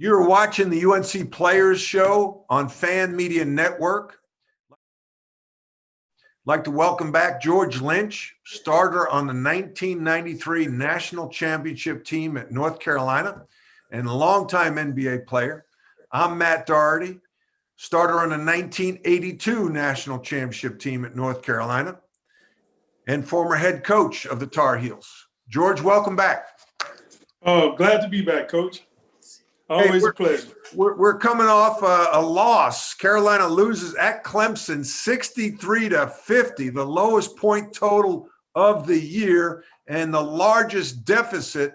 You're watching the UNC Players Show on Fan Media Network. I'd like to welcome back George Lynch, starter on the 1993 National Championship team at North Carolina and a longtime NBA player. I'm Matt Doherty, starter on the 1982 National Championship team at North Carolina and former head coach of the Tar Heels. George, welcome back. Oh, glad to be back, Coach. Always a pleasure. We're coming off a loss. Carolina loses at Clemson 63-50, the lowest point total of the year and the largest deficit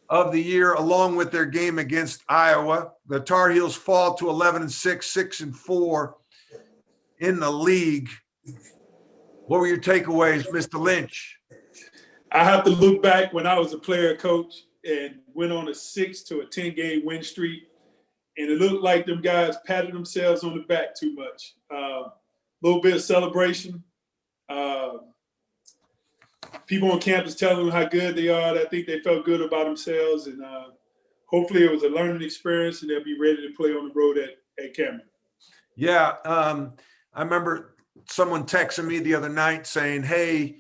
of the year, along with their game against Iowa. The Tar Heels fall to 11-6, 6-4 in the league. What were your takeaways, Mr. Lynch? I have to look back when I was a player, Coach, and went on a 6 to a 10-game win streak. And it looked like them guys patted themselves on the back too much. A little bit of celebration. People on campus telling them how good they are. I think they felt good about themselves. And hopefully it was a learning experience and they'll be ready to play on the road at Cameron. Yeah. I remember someone texting me the other night saying, hey,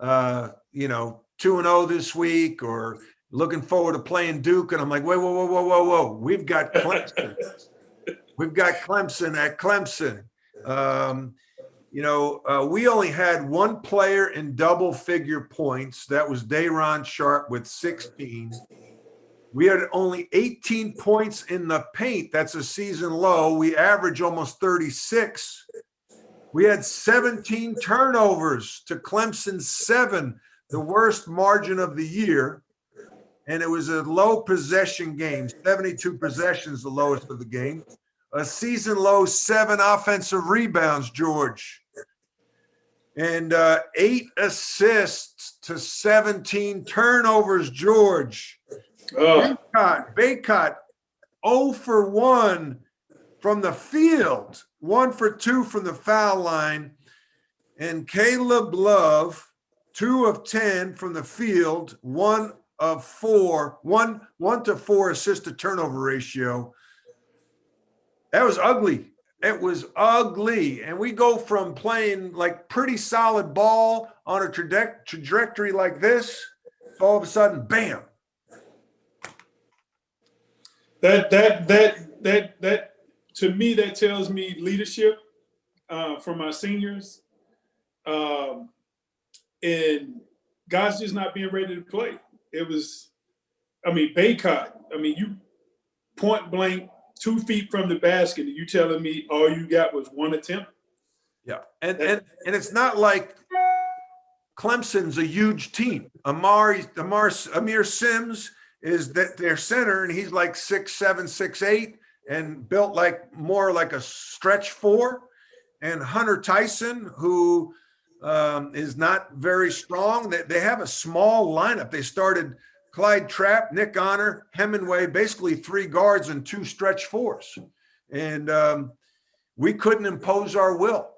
2-0 this week, or looking forward to playing Duke. And I'm like, whoa. We've got Clemson. We've got Clemson at Clemson. We only had one player in double-figure points. That was Day'Ron Sharpe with 16. We had only 18 points in the paint. That's a season low. We average almost 36. We had 17 turnovers to Clemson's 7, the worst margin of the year. And it was a low possession game, 72 possessions, the lowest of the game. A season low 7 offensive rebounds, George. And 8 assists to 17 turnovers, George. Baycott, 0 for 1 from the field, 1 for 2 from the foul line. And Caleb Love, 2 of 10 from the field, 1 of 4, 1 to 4 assist to turnover ratio. That was ugly. It was ugly. And we go from playing like pretty solid ball on a trajectory like this, all of a sudden, bam. That to me, that tells me leadership from our seniors. And guys just not being ready to play. It was, Baycott, you point blank 2 feet from the basket, and you telling me all you got was 1 attempt? Yeah, and it's not like Clemson's a huge team. Amir Sims is their center, and he's like 6'7", 6'8", and built more like a stretch 4. And Hunter Tyson, who is not very strong. They have a small lineup. They started Clyde Trapp, Nick Honor, Hemingway, basically 3 guards and 2 stretch 4s. And we couldn't impose our will.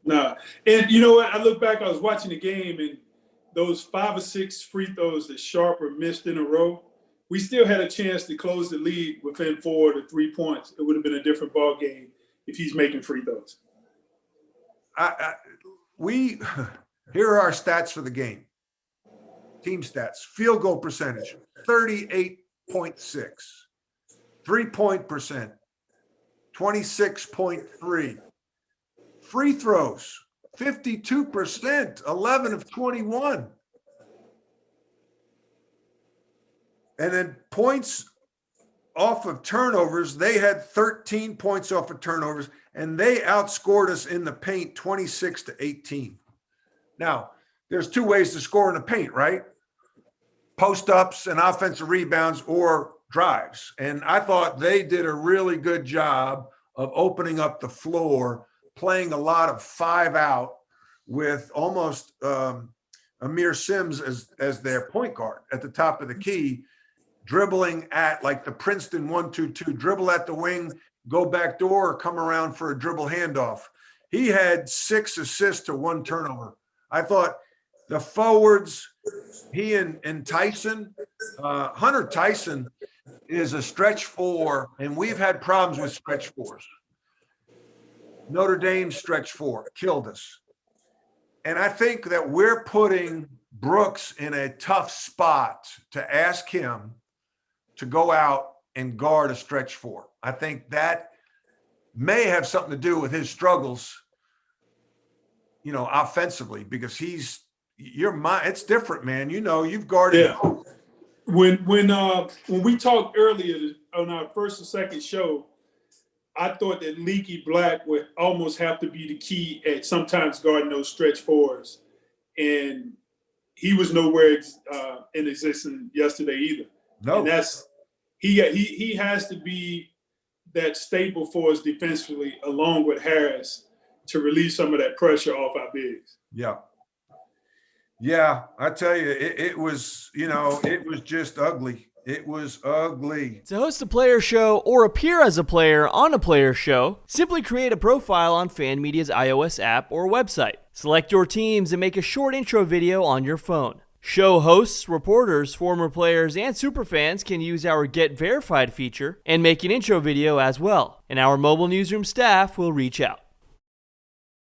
Nah. And you know what? I look back, I was watching the game, and those 5 or 6 free throws that Sharpe missed in a row, we still had a chance to close the lead within 4 to 3 points. It would have been a different ball game if he's making free throws. Here are our stats for the game. Team stats: field goal percentage 38.6, 3-point percent 26.3, free throws 52%, 11 of 21, and then points off of turnovers. They had 13 points off of turnovers, and they outscored us in the paint 26-18. Now, there's 2 ways to score in the paint, right? Post-ups and offensive rebounds, or drives. And I thought they did a really good job of opening up the floor, playing a lot of 5 out with almost Amir Sims as their point guard at the top of the key, dribbling at like the Princeton 1-2-2, dribble at the wing, go back door, or come around for a dribble handoff. He had 6 assists to 1 turnover. I thought the forwards, he and Tyson, Hunter Tyson, is a stretch four, and we've had problems with stretch fours. Notre Dame stretch four killed us. And I think that we're putting Brooks in a tough spot to ask him to go out and guard a stretch four. I think that may have something to do with his struggles, offensively, because it's different, man. You've guarded. Yeah. When we talked earlier on our first and second show, I thought that Leaky Black would almost have to be the key at sometimes guarding those stretch fours, and he was nowhere in existence yesterday either. No, and he has to be that staple for us defensively, along with Harris, to relieve some of that pressure off our bigs. Yeah. Yeah, I tell you, it was just ugly. It was ugly. To host a player show or appear as a player on a player show, simply create a profile on Fan Media's iOS app or website. Select your teams and make a short intro video on your phone. Show hosts, reporters, former players, and superfans can use our Get Verified feature and make an intro video as well, and our mobile newsroom staff will reach out.